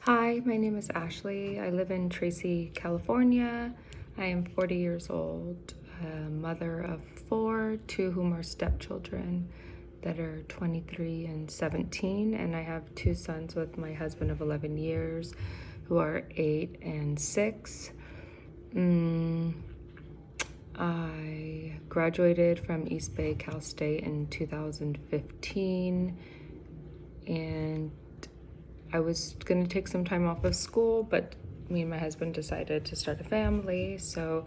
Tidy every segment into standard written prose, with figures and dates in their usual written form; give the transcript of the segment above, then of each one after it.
Hi, my name is Ashley. I live in Tracy, California. I am 40 years old, a mother of four, two whom are stepchildren that are 23 and 17, and I have two sons with my husband of 11 years who are 8 and 6. I graduated from East Bay Cal State in 2015, and I was going to take some time off of school, but me and my husband decided to start a family. So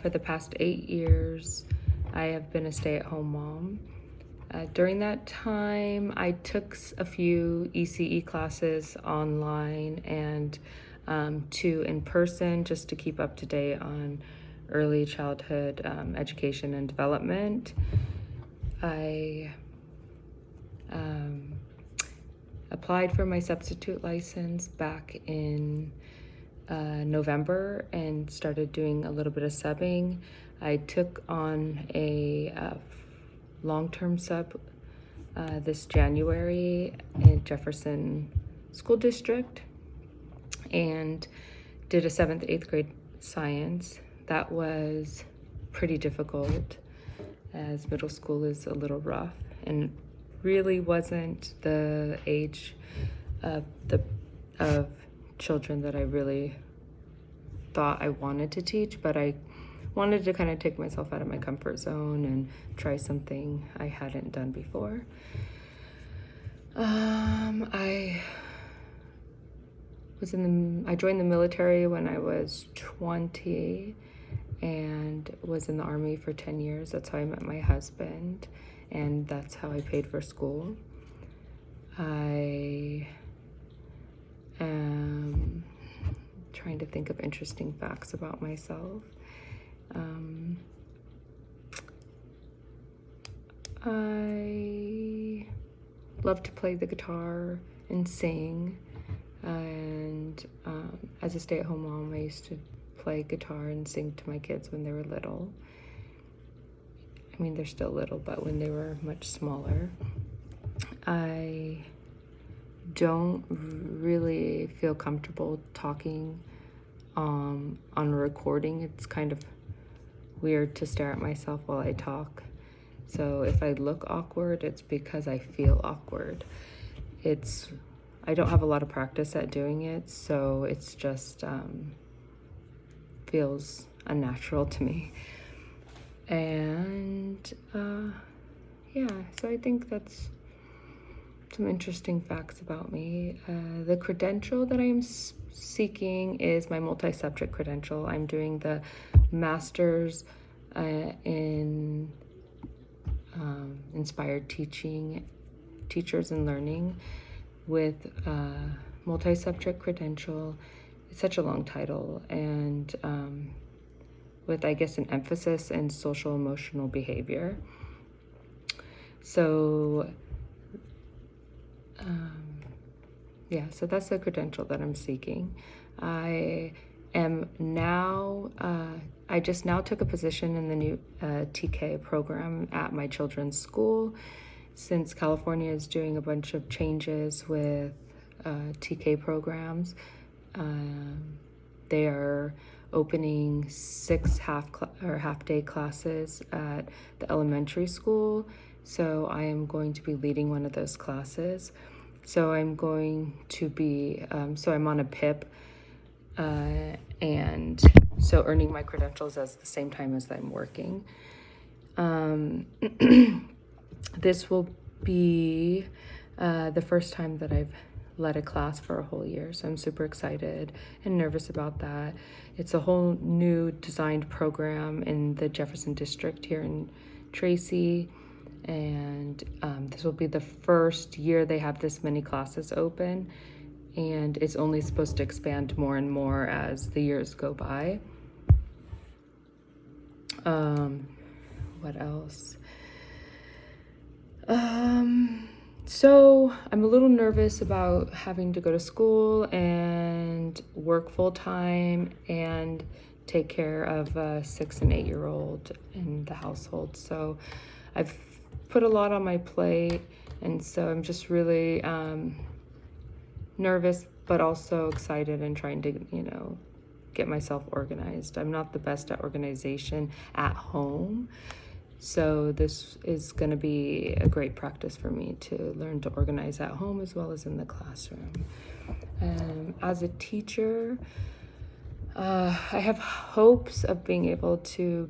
for the past 8 years, I have been a stay-at-home mom. During that time, I took a few ECE classes online and 2 in person just to keep up to date on early childhood education and development. I applied for my substitute license back in November and started doing a little bit of subbing. I took on a long-term sub this January in Jefferson School District and did a 7th, 8th grade science. That was pretty difficult as middle school is a little rough and really wasn't the age of children that I really thought I wanted to teach, but I wanted to kind of take myself out of my comfort zone and try something I hadn't done before. I joined the military when I was 20 and was in the Army for 10 years. That's how I met my husband, and that's how I paid for school. I am trying to think of interesting facts about myself. I love to play the guitar and sing, and as a stay-at-home mom, I used to play guitar and sing to my kids when they were little. I mean, they're still little, but when they were much smaller. I don't really feel comfortable talking on a recording. It's kind of weird to stare at myself while I talk. So if I look awkward, it's because I feel awkward. I don't have a lot of practice at doing it, so it's just feels unnatural to me. And so I think that's some interesting facts about me. The credential that I'm seeking is my multi-subject credential. I'm doing the master's in inspired teachers and learning with multi-subject credential. It's such a long title, and with, I guess, an emphasis in social emotional behavior. So so that's the credential that I'm seeking. I just now took a position in the new TK program at my children's school. Since California is doing a bunch of changes with TK programs, they are opening 6 half-day classes at the elementary school. So I am going to be leading one of those classes. So I'm going to be, I'm on a PIP, and so earning my credentials at the same time as I'm working. This will be the first time that I've led a class for a whole year, so I'm super excited and nervous about that. It's a whole new designed program in the Jefferson District here in Tracy, and this will be the first year they have this many classes open, and it's only supposed to expand more and more as the years go by. What else? So I'm a little nervous about having to go to school and work full-time and take care of a 6 and 8-year-old in the household. So I've put a lot on my plate, and so I'm just really nervous but also excited and trying to, get myself organized. I'm not the best at organization at home, so this is going to be a great practice for me to learn to organize at home as well as in the classroom. As a teacher, I have hopes of being able to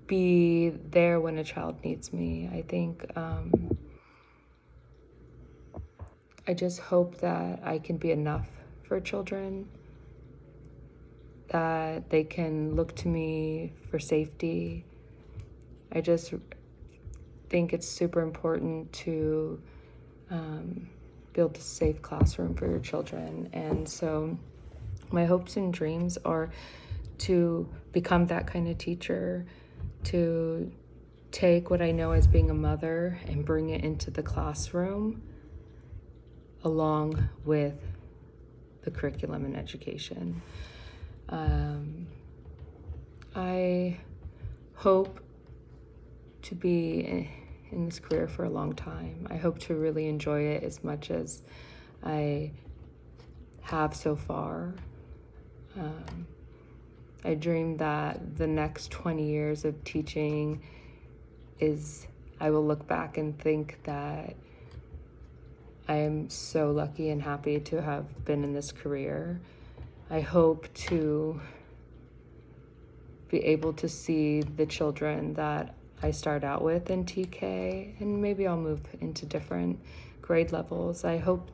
be there when a child needs me. I think I just hope that I can be enough for children, that they can look to me for safety. I just think it's super important to build a safe classroom for your children. And so my hopes and dreams are to become that kind of teacher, to take what I know as being a mother and bring it into the classroom along with the curriculum and education. I hope to be in this career for a long time. I hope to really enjoy it as much as I have so far. I dream that the next 20 years of teaching I will look back and think that I am so lucky and happy to have been in this career. I hope to be able to see the children that I start out with in TK, and maybe I'll move into different grade levels. I hope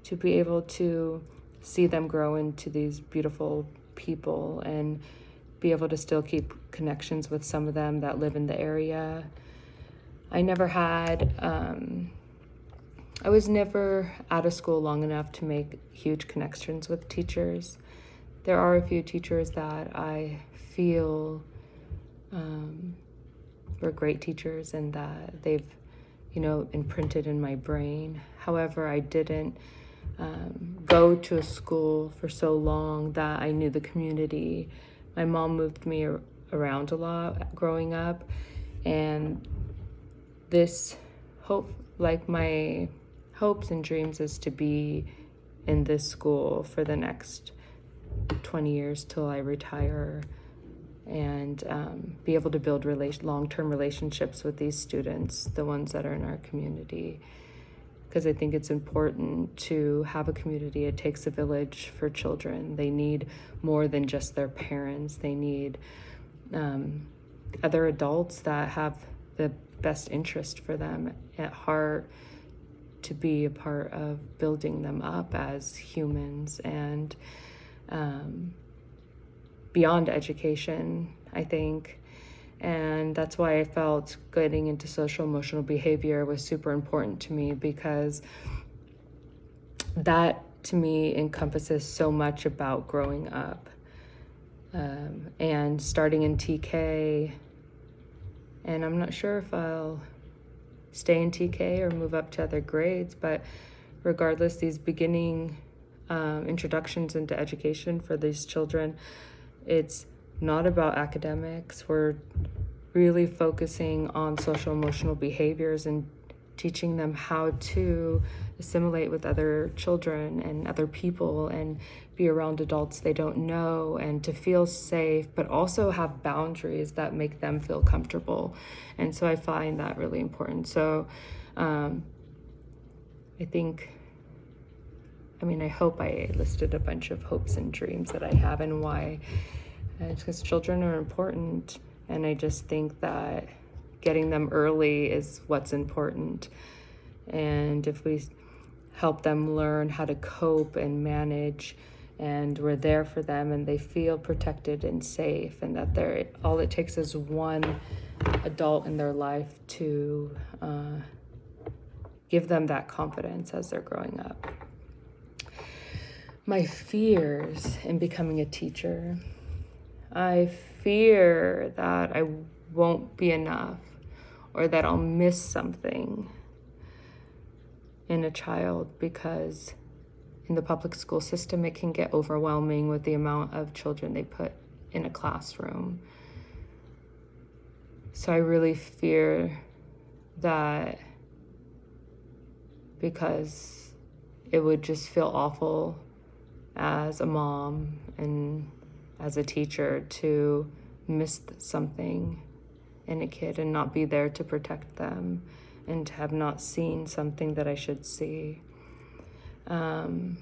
to be able to see them grow into these beautiful people and be able to still keep connections with some of them that live in the area. I was never out of school long enough to make huge connections with teachers. There are a few teachers that I feel were great teachers and that they've, imprinted in my brain. However, I didn't go to a school for so long that I knew the community. My mom moved me around a lot growing up, and my hopes and dreams is to be in this school for the next 20 years till I retire, and be able to build long-term relationships with these students, the ones that are in our community. Because I think it's important to have a community. It takes a village for children. They need more than just their parents. They need other adults that have the best interest for them at heart, to be a part of building them up as humans and beyond education, I think. And that's why I felt getting into social emotional behavior was super important to me, because that to me encompasses so much about growing up. And starting in TK, and I'm not sure if I'll stay in TK or move up to other grades, but regardless, these beginning introductions into education for these children, it's not about academics. We're really focusing on social emotional behaviors and teaching them how to assimilate with other children and other people and be around adults they don't know, and to feel safe, but also have boundaries that make them feel comfortable. And so I find that really important. So I hope I listed a bunch of hopes and dreams that I have and why. Because children are important, and I just think that getting them early is what's important. And if we help them learn how to cope and manage, and we're there for them, and they feel protected and safe, and that all it takes is one adult in their life to give them that confidence as they're growing up. My fears in becoming a teacher. I fear that I won't be enough, or that I'll miss something in a child, because in the public school system, it can get overwhelming with the amount of children they put in a classroom. So I really fear that, because it would just feel awful as a mom and as a teacher to miss something in a kid and not be there to protect them and to have not seen something that I should see. I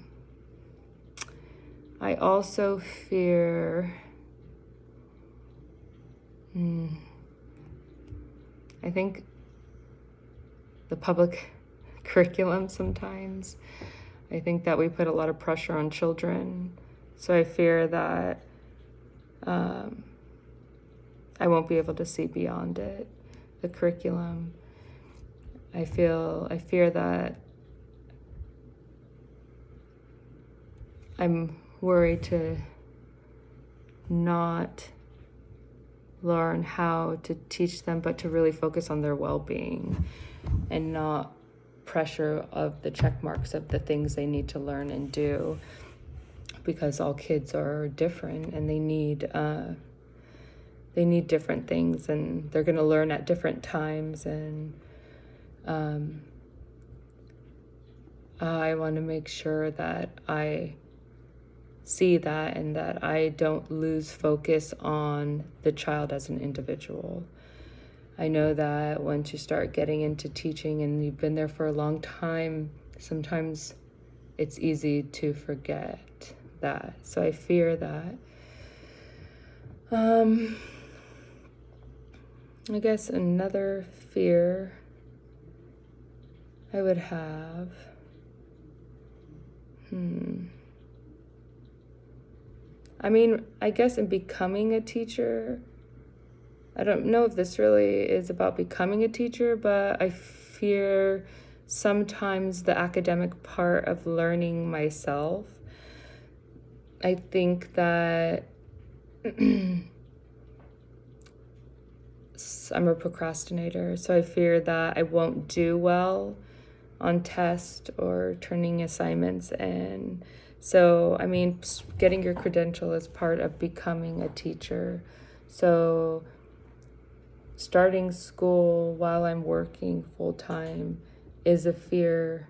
also fear, I think the public curriculum sometimes. I think that we put a lot of pressure on children. So I fear that I won't be able to see beyond it, the curriculum. I fear that I'm worried to not learn how to teach them, but to really focus on their well-being and not pressure of the check marks of the things they need to learn and do, because all kids are different and they need different things, and they're going to learn at different times, and I want to make sure that I see that and that I don't lose focus on the child as an individual. I know that once you start getting into teaching and you've been there for a long time, sometimes it's easy to forget that. So I fear that. I guess another fear I would have, I mean, I guess in becoming a teacher, I don't know if this really is about becoming a teacher, but I fear sometimes the academic part of learning myself. I think that I'm a procrastinator, so I fear that I won't do well on tests or turning assignments. And so, I mean, getting your credential is part of becoming a teacher. So starting school while I'm working full-time is a fear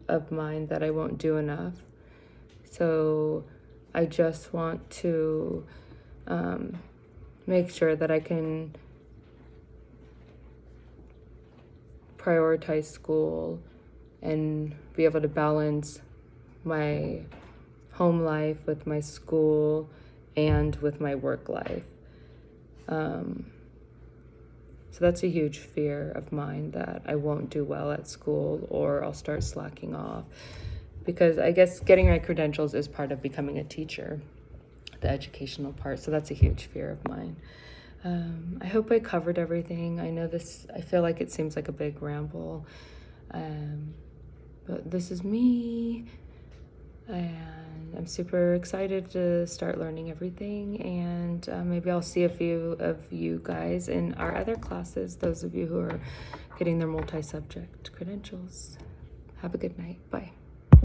of mine that I won't do enough. So I just want to make sure that I can prioritize school and be able to balance my home life with my school and with my work life. So that's a huge fear of mine, that I won't do well at school or I'll start slacking off. Because I guess getting my credentials is part of becoming a teacher, the educational part. So that's a huge fear of mine. I hope I covered everything. I feel like it seems like a big ramble. But this is me. And I'm super excited to start learning everything. And maybe I'll see a few of you guys in our other classes, those of you who are getting their multi-subject credentials. Have a good night. Bye.